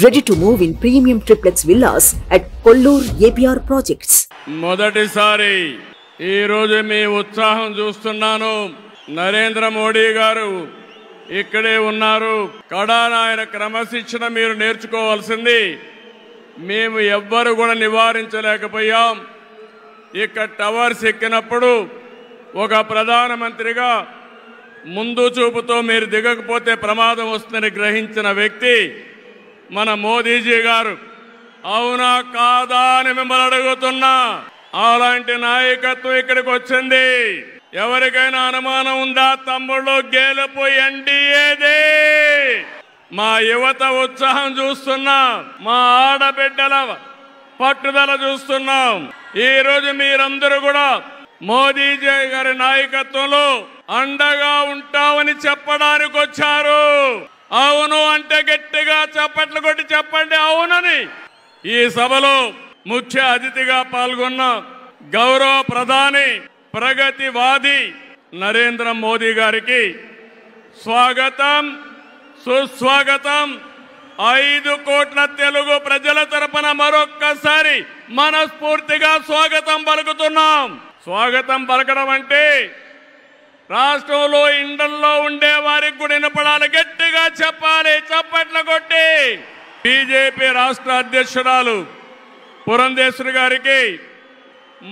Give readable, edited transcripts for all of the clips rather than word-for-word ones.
Ready to move in premium triplex villas at Kollur APR Projects. మొదటిసారి ఈ రోజు మీ ఉత్సాహం చూస్తున్నాను. నరేంద్ర మోడీ గారు ఇక్కడే ఉన్నారు. కడానాయన క్రమశిక్షణ మీరు నేర్చుకోవాల్సింది. మేము ఎవ్వరు కూడా నివారించలేకపోయాం. ఇక్కడ టవర్స్ ఎక్కినప్పుడు ఒక ప్రధానమంత్రిగా ముందు చూపుతో మీరు దిగకపోతే ప్రమాదం వస్తుందని గ్రహించిన వ్యక్తి మన మోదీజీ గారు. అవునా కాదా అని మిమ్మల్ని అడుగుతున్నా. అలాంటి నాయకత్వం ఇక్కడికి వచ్చింది. ఎవరికైనా అనుమానం ఉందా? తమ్ముళ్ళు, గెలుపు ఎన్డీఏదే. మా యువత ఉత్సాహం చూస్తున్నాం, మా ఆడబిడ్డల పట్టుదల చూస్తున్నాం. ఈ రోజు మీరందరూ కూడా మోదీజీ గారి నాయకత్వంలో అండగా ఉంటామని చెప్పడానికి వచ్చారు. అవును అంటే గట్టిగా చప్పట్లు కొట్టి చెప్పండి అవునని. ఈ సభలో ముఖ్య అతిథిగా పాల్గొన్న గౌరవ ప్రధాని, ప్రగతివాది నరేంద్ర మోదీ గారికి స్వాగతం, సుస్వాగతం. 5 కోట్ల తెలుగు ప్రజల తరపున మరొక్కసారి మనస్ఫూర్తిగా స్వాగతం పలుకుతున్నాం. స్వాగతం పలకడం అంటే రాష్ట్రంలో ఇండల్లో ఉండే వారికి కూడా వినపడాలి, గట్టిగా చెప్పాలి, చప్పట్లు కొట్టి. బీజేపీ రాష్ట్ర అధ్యక్షురాలు పురంధేశ్వరి గారికి,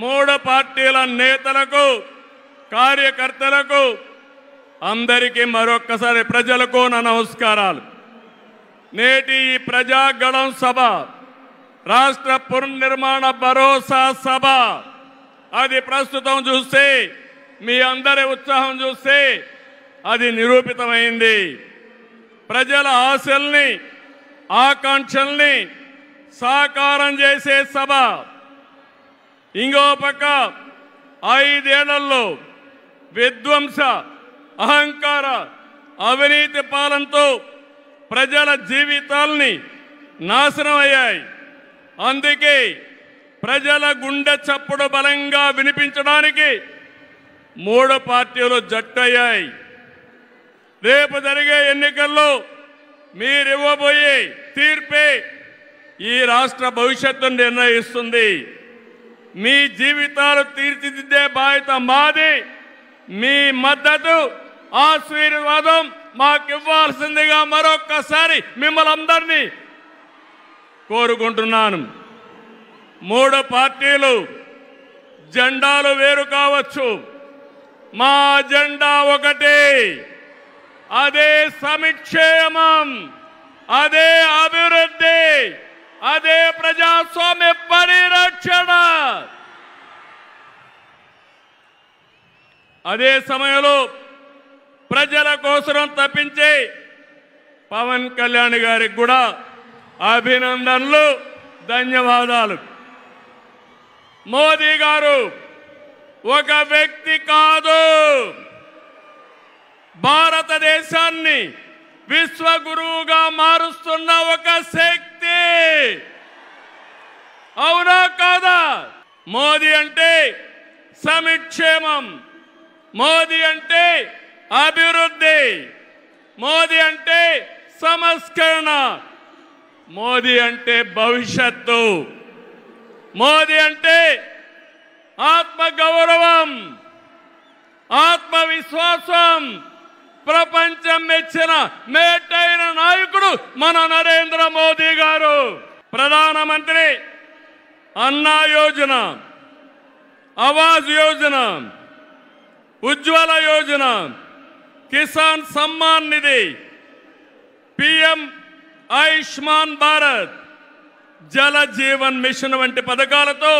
3 పార్టీల నేతలకు, కార్యకర్తలకు, అందరికీ మరొక్కసారి ప్రజలకు నా నమస్కారాలు. నేటి ఈ ప్రజాగళం సభ రాష్ట్ర పునర్నిర్మాణ భరోసా సభ. అది ప్రస్తుతం చూస్తే, మీ అందరి ఉత్సాహం చూస్తే అది నిరూపితమైంది. ప్రజల ఆశల్ని, ఆకాంక్షల్ని సాకారం చేసే సభ. ఇంకో పక్క 5 ఏళ్లలో విధ్వంస, అహంకార, అవినీతి పాలనతో ప్రజల జీవితాల్ని నాశనం అయ్యాయి. అందుకే ప్రజల గుండె చప్పుడు బలంగా వినిపించడానికి 3 పార్టీలు జట్టయ్యాయి. రేపు జరిగే ఎన్నికల్లో మీరివ్వబోయే తీర్పే ఈ రాష్ట్ర భవిష్యత్తును నిర్ణయిస్తుంది. మీ జీవితాలు తీర్చిదిద్దే బాధ్యత మాది. మీ మద్దతు, ఆశీర్వాదం మాకివ్వాల్సిందిగా మరొక్కసారి మిమ్మల్ని అందరినీ కోరుకుంటున్నాను. 3 పార్టీలు జెండాలు వేరు కావచ్చు, మా జెండా ఒకటే. అదే సంక్షేమం, అదే అభివృద్ధి, అదే ప్రజాస్వామ్య పరిరక్షణ. అదే సమయంలో ప్రజల కోసం తప్పించే పవన్ కళ్యాణ్ గారికి కూడా అభినందనలు, ధన్యవాదాలు. మోదీ గారు ఒక వ్యక్తి కాదు, భారతదేశాన్ని విశ్వగురువుగా మారుస్తున్న ఒక శక్తి. అవునా కాదా? మోదీ అంటే సంక్షేమం, మోదీ అంటే అభివృద్ధి, మోదీ అంటే సంస్కరణ, మోదీ అంటే భవిష్యత్తు, మోదీ అంటే ఆత్మగౌరవం, ఆత్మవిశ్వాసం. ప్రపంచం మెచ్చిన మేటైన నాయకుడు మన నరేంద్ర మోదీ గారు. ప్రధానమంత్రి అన్నా యోజన, ఆవాస్ యోజన, ఉజ్వల యోజన, కిసాన్ సమ్మాన్ నిధి, పిఎం ఆయుష్మాన్ భారత్, జల జీవన్ మిషన్ వంటి పథకాలతో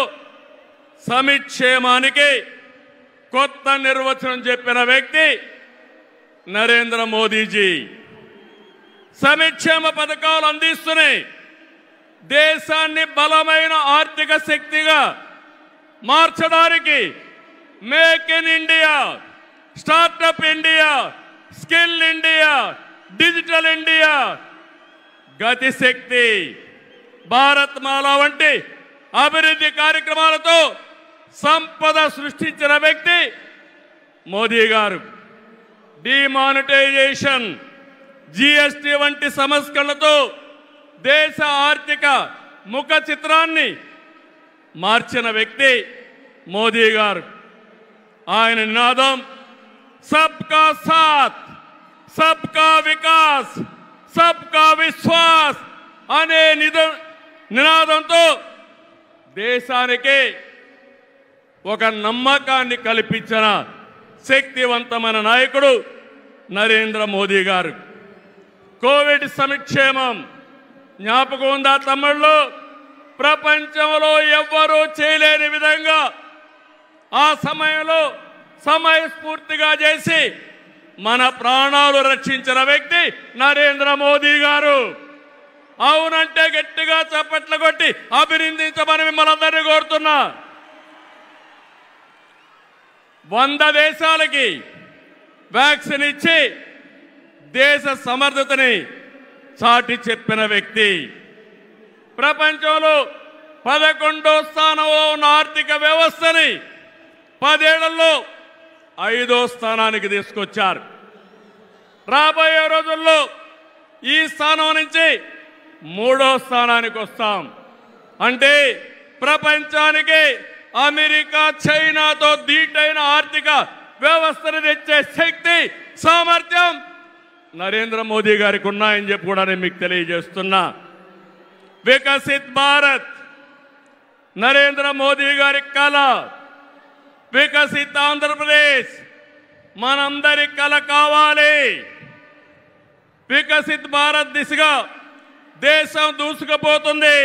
సంక్షేమానికి కొత్త నిర్వచనం చెప్పిన వ్యక్తి నరేంద్ర మోదీజీ. సంక్షేమ పథకాలు అందిస్తున్నాయి. దేశాన్ని బలమైన ఆర్థిక శక్తిగా మార్చడానికి make in India, startup India, skill India, digital India, Gatishakti, Bharatmala వంటి అభివృద్ధి కార్యక్రమాలతో సంపద సృష్టించిన వ్యక్తి మోదీ గారు. డిమానిటైజేషన్, జీఎస్టీ వంటి సంస్కరణలతో దేశ ఆర్థిక ముఖ చిత్రాన్ని మార్చిన వ్యక్తి మోదీ గారు. ఆయన నినాదం సబ్కా సాత్, సబ్కా వికాస్, సబ్కా విశ్వాస్ అనే నినాదంతో దేశానికి ఒక నమ్మకాన్ని కల్పించిన శక్తివంతమైన నాయకుడు నరేంద్ర మోదీ గారు. కోవిడ్ సంక్షేమం జ్ఞాపకం ఉందా తమ్ముళ్ళు? ప్రపంచంలో ఎవ్వరూ చేయలేని విధంగా ఆ సమయంలో సమయస్ఫూర్తిగా చేసి మన ప్రాణాలు రక్షించిన వ్యక్తి నరేంద్ర మోదీ గారు. అవునంటే గట్టిగా చప్పట్లు కొట్టి అభినందించమని మిమ్మల్ని అందరినీ కోరుతున్నా. 100 దేశాలకి వ్యాక్సిన్ ఇచ్చి దేశ సమర్థతని చాటి చెప్పిన వ్యక్తి. ప్రపంచంలో 11వ స్థానంలో ఉన్న ఆర్థిక వ్యవస్థని 10 ఏళ్లలో 5వ స్థానానికి తీసుకొచ్చారు. రాబోయే రోజుల్లో ఈ స్థానం నుంచి 3వ స్థానానికి వస్తాం. అంటే ప్రపంచానికి అమెరికా, చైనాతో ధీటైన ఆర్థిక వ్యవస్థను తెచ్చే శక్తి, సామర్థ్యం నరేంద్ర మోదీ గారికి ఉన్నాయని చెప్పి కూడా నేను మీకు తెలియజేస్తున్నా. వికసిత్ భారత్ నరేంద్ర మోదీ గారి కళ. వికసిత్ ఆంధ్రప్రదేశ్ మనందరి కళ కావాలి. వికసిత్ భారత్ దిశగా దేశం దూసుకుపోతుంది.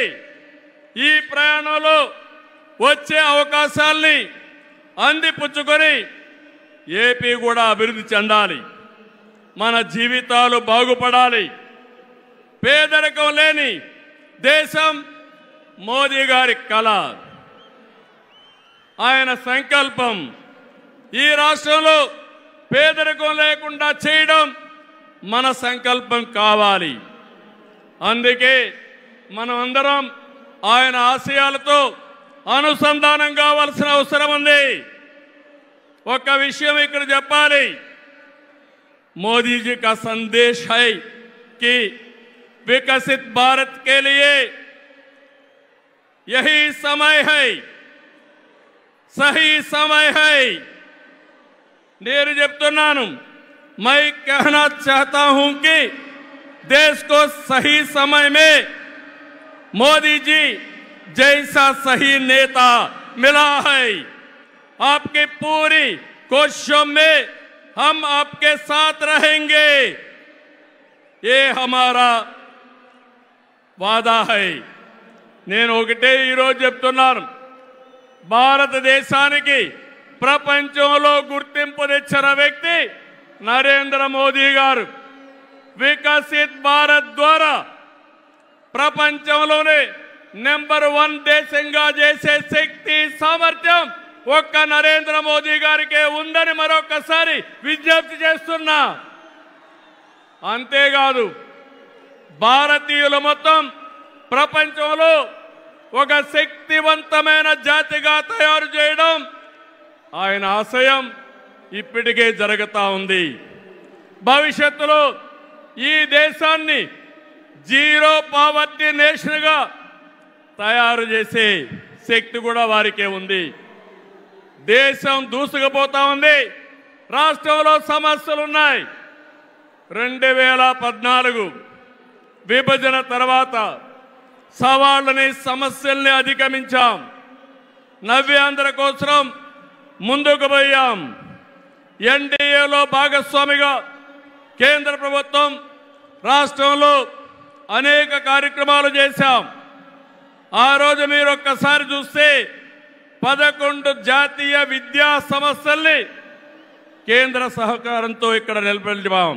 ఈ ప్రయాణంలో వచ్చే అవకాశాల్ని అందిపుచ్చుకొని ఏపీ కూడా అభివృద్ధి చెందాలి. మన జీవితాలు బాగుపడాలి. పేదరికం లేని దేశం మోదీ గారి కళ, ఆయన సంకల్పం. ఈ రాష్ట్రంలో పేదరికం లేకుండా చేయడం మన సంకల్పం కావాలి. అందుకే మనం అందరం ఆయన ఆశయాలతో అనుసంధానం కావాల్సిన అవసరం ఉంది. ఒక విషయం ఇక్కడ చెప్పాలి. मोदी जी का संदेश है कि विकसित भारत के लिए यही समय है, सही समय है. నేను చెప్తున్నాను, मैं कहना चाहता हूं कि देश को सही समय में मोदी जी जैसा सही नेता मिला है. आपकी पूरी कोशिशों में हम आपके साथ रहेंगे, ये हमारा वादा है. నేను ఒకటే ఈరోజు చెప్తున్నాను, భారతదేశానికి ప్రపంచంలో గుర్తింపు తెచ్చిన వ్యక్తి నరేంద్ర మోదీ గారు. వికసిత్ భారత్ ద్వారా ప్రపంచంలోనే నెంబర్ 1 దేశంగా చేసే శక్తి, సామర్థ్యం ఒక్క నరేంద్ర మోదీ గారికే ఉందని మరొకసారి విజ్ఞప్తి చేస్తున్నా. అంతేకాదు, భారతీయులు మొత్తం ప్రపంచంలో ఒక శక్తివంతమైన జాతిగా తయారు చేయడం ఆయన ఆశయం ఇప్పటికే జరుగుతూ ఉంది. భవిష్యత్తులో ఈ దేశాన్ని జీరో పావర్టీ నేషన్గా తయారు చేసే శక్తి కూడా వారికే ఉంది. దేశం దూసుకుపోతా ఉంది. రాష్ట్రంలో సమస్యలు ఉన్నాయి. 2014 విభజన తర్వాత సవాళ్ళని, సమస్యల్ని అధిగమించాం. నవ్యాంధ్ర కోసం ముందుకు పోయాం. ఎన్డీఏలో భాగస్వామిగా కేంద్ర ప్రభుత్వం రాష్ట్రంలో అనేక కార్యక్రమాలు చేశాం. ఆ రోజు మీరు ఒక్కసారి చూస్తే 11 జాతీయ విద్యా సంస్థల్ని కేంద్ర సహకారంతో ఇక్కడ నిలబెట్టాం.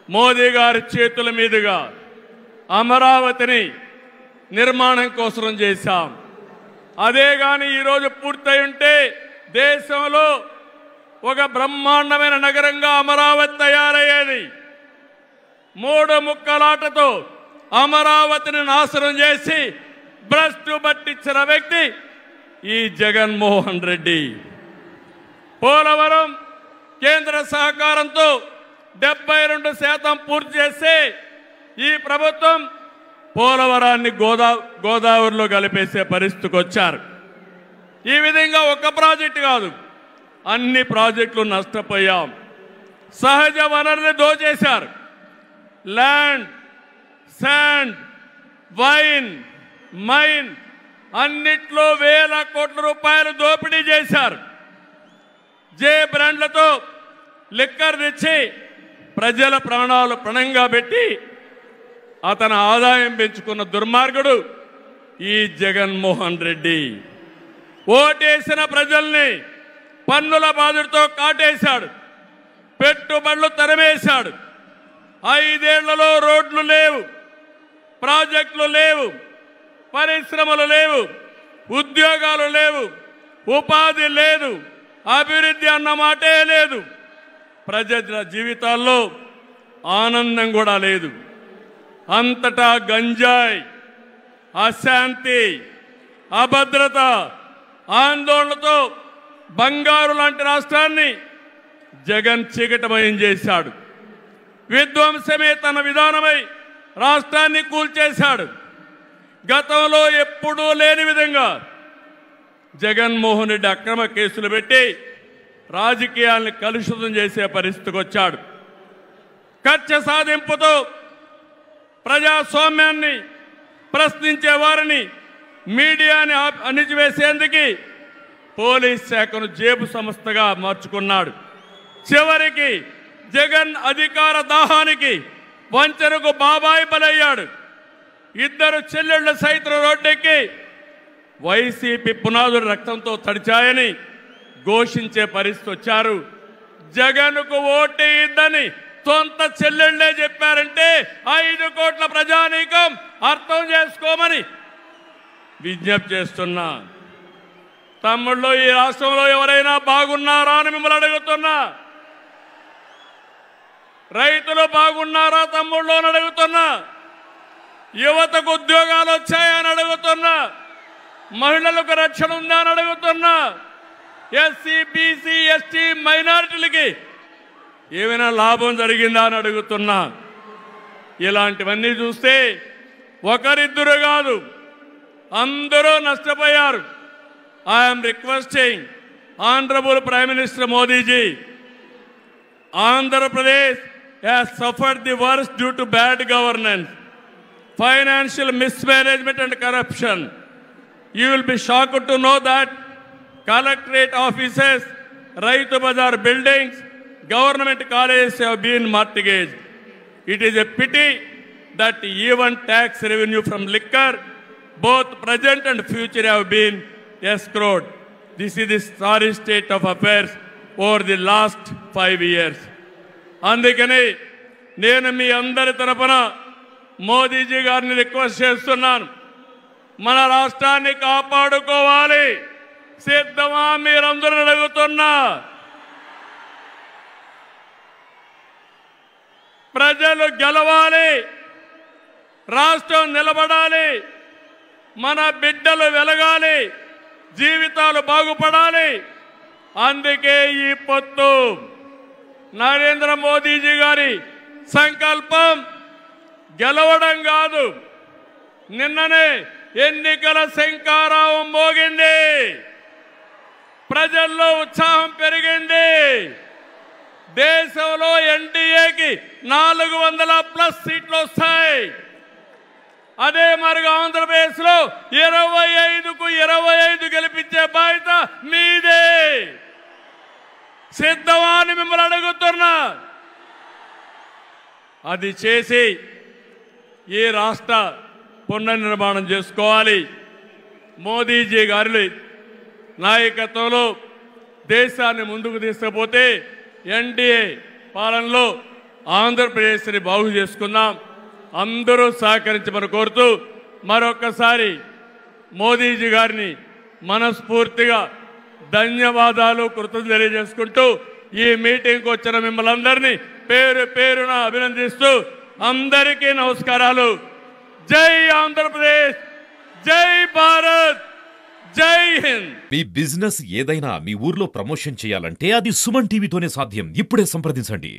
మోదీ గారి చేతుల మీదుగా అమరావతిని నిర్మాణం కోసం చేశాం. అదే కానీ ఈరోజు పూర్తయి ఉంటే దేశంలో ఒక బ్రహ్మాండమైన నగరంగా అమరావతి తయారయ్యేది. 3 ముక్కలాటతో అమరావతిని నాశనం చేసి భ్రష్టు పట్టించిన వ్యక్తి ఈ జగన్మోహన్ రెడ్డి. పోలవరం కేంద్ర సహకారంతో 72% పూర్తి చేసి ఈ ప్రభుత్వం పోలవరాన్ని గోదావరిలో కలిపేసే పరిస్థితికి వచ్చారు. ఈ విధంగా ఒక ప్రాజెక్టు కాదు, అన్ని ప్రాజెక్టులు నష్టపోయాం. సహజ వనరులు దోచేశారు. ల్యాండ్, శాండ్, వైన్, మైన్ అన్నిట్లో వేల కోట్ల రూపాయలు దోపిడీ చేశారు. జే బ్రాండ్లతో లిక్కర్ తెచ్చి ప్రజల ప్రాణాలు పణంగా పెట్టి అతని ఆదాయం పెంచుకున్న దుర్మార్గుడు ఈ జగన్మోహన్ రెడ్డి. ఓటేసిన ప్రజల్ని పన్నుల బాధతో కాటేశాడు, పెట్టుబడులు తరిమేశాడు. 5 ఏళ్లలో రోడ్లు లేవు, ప్రాజెక్టులు లేవు, పరిశ్రమలు లేవు, ఉద్యోగాలు లేవు, ఉపాధి లేదు, అభివృద్ధి అన్న మాటే లేదు. ప్రజల జీవితాల్లో ఆనందం కూడా లేదు. అంతటా గంజాయి, అశాంతి, అభద్రత, ఆందోళనతో బంగారు లాంటి రాష్ట్రాన్ని జగన్ చీకటమయం చేశాడు. విధ్వంసమే తన విధానమై రాష్ట్రాన్ని కూల్చేశాడు. గతంలో ఎప్పుడూ లేని విధంగా జగన్మోహన్ రెడ్డి అక్రమ కేసులు పెట్టి రాజకీయాల్ని కలుషితం చేసే పరిస్థితికి వచ్చాడు. కక్ష సాధింపుతో ప్రజాస్వామ్యాన్ని ప్రశ్నించే వారిని, మీడియాని అణిచివేసేందుకు పోలీస్ శాఖను జేబు సంస్థగా మార్చుకున్నాడు. చివరికి జగన్ అధికార దాహానికి వంచనకు బాబాయి బలయ్యాడు. 2 చెల్లెళ్ల సైతం రోడ్డెక్కి వైసీపీ పునాదులు రక్తంతో తడిచాయని ఘోషించే పరిస్థితి వచ్చారు. జగన్కు ఓటేయద్దని సొంత చెల్లెళ్లే చెప్పారంటే 5 కోట్ల ప్రజానీకం అర్థం చేసుకోమని విజ్ఞప్తి చేస్తున్నా. తమ్ముళ్ళు, ఈ రాష్ట్రంలో ఎవరైనా బాగున్నారా అని మిమ్మల్ని అడుగుతున్నా. రైతులు బాగున్నారా తమ్ముళ్ళు అని అడుగుతున్నా. యువతకు ఉద్యోగాలు వచ్చాయని అడుగుతున్నా. మహిళలకు రక్షణ ఉందా అని అడుగుతున్నా. ఎస్సీ, బీసీ, ఎస్టీ, మైనారిటీలకి ఏమైనా లాభం జరిగిందా అని అడుగుతున్నా. ఇలాంటివన్నీ చూస్తే ఒకరిద్దరు కాదు, అందరూ నష్టపోయారు. I'm requesting honourable prime minister Modiji, Andhra Pradesh has suffered the worst due to bad governance, financial mismanagement and corruption. You will be shocked to know that collectorate offices, Raitu Bazar buildings, government colleges have been mortgaged. It is a pity that even tax revenue from liquor, both present and future, have been escrowed. This is the sorry state of affairs over the last 5 years. అందుకని నేను మీ అందరి తరపున మోదీజీ గారిని request చేస్తున్నాను. మన రాష్ట్రాన్ని కాపాడుకోవాలి. సిద్ధమా మీరందరూ అడుగుతున్నా. ప్రజలు గెలవాలి, రాష్ట్రం నిలబడాలి, మన బిడ్డలు వెలగాలి, జీవితాలు బాగుపడాలి. అందుకే ఈ పొత్తు. నరేంద్ర మోదీజీ గారి సంకల్పం గెలవడం కాదు. నిన్ననే ఎన్నికల శంఖారావం మోగింది. ప్రజల్లో ఉత్సాహం పెరిగింది. దేశంలో ఎన్డీఏకి 400+ సీట్లు వస్తాయి. అదే మరిగా ఆంధ్రప్రదేశ్లో 25కు 25 గెలిపించే బాధ్యత మీదే. సిద్ధమా అని మిమ్మల్ని అడుగుతున్నా. అది చేసి ఈ రాష్ట్ర పునర్నిర్మాణం చేసుకోవాలి. మోదీజీ గారి నాయకత్వంలో దేశాన్ని ముందుకు తీసుకుపోతే ఎన్డీఏ పాలనలో ఆంధ్రప్రదేశ్ని బాగు చేసుకుందాం. అందరూ సహకరించమని కోరుతూ మరొకసారి మోదీజీ గారిని మనస్ఫూర్తిగా ధన్యవాదాలు, కృతజ్ఞతలు తెలియజేసుకుంటూ ఈ మీటింగ్కి వచ్చిన మిమ్మల్ని అందరినీ పేరు పేరున అభినందిస్తూ అందరికీ నమస్కారాలు. జై ఆంధ్రప్రదేశ్, జై భారత్, జై హింద్. మీ బిజినెస్ ఏదైనా మీ ఊర్లో ప్రమోషన్ చేయాలంటే అది సుమన్ టీవీతోనే సాధ్యం. ఇప్పుడే సంప్రదించండి.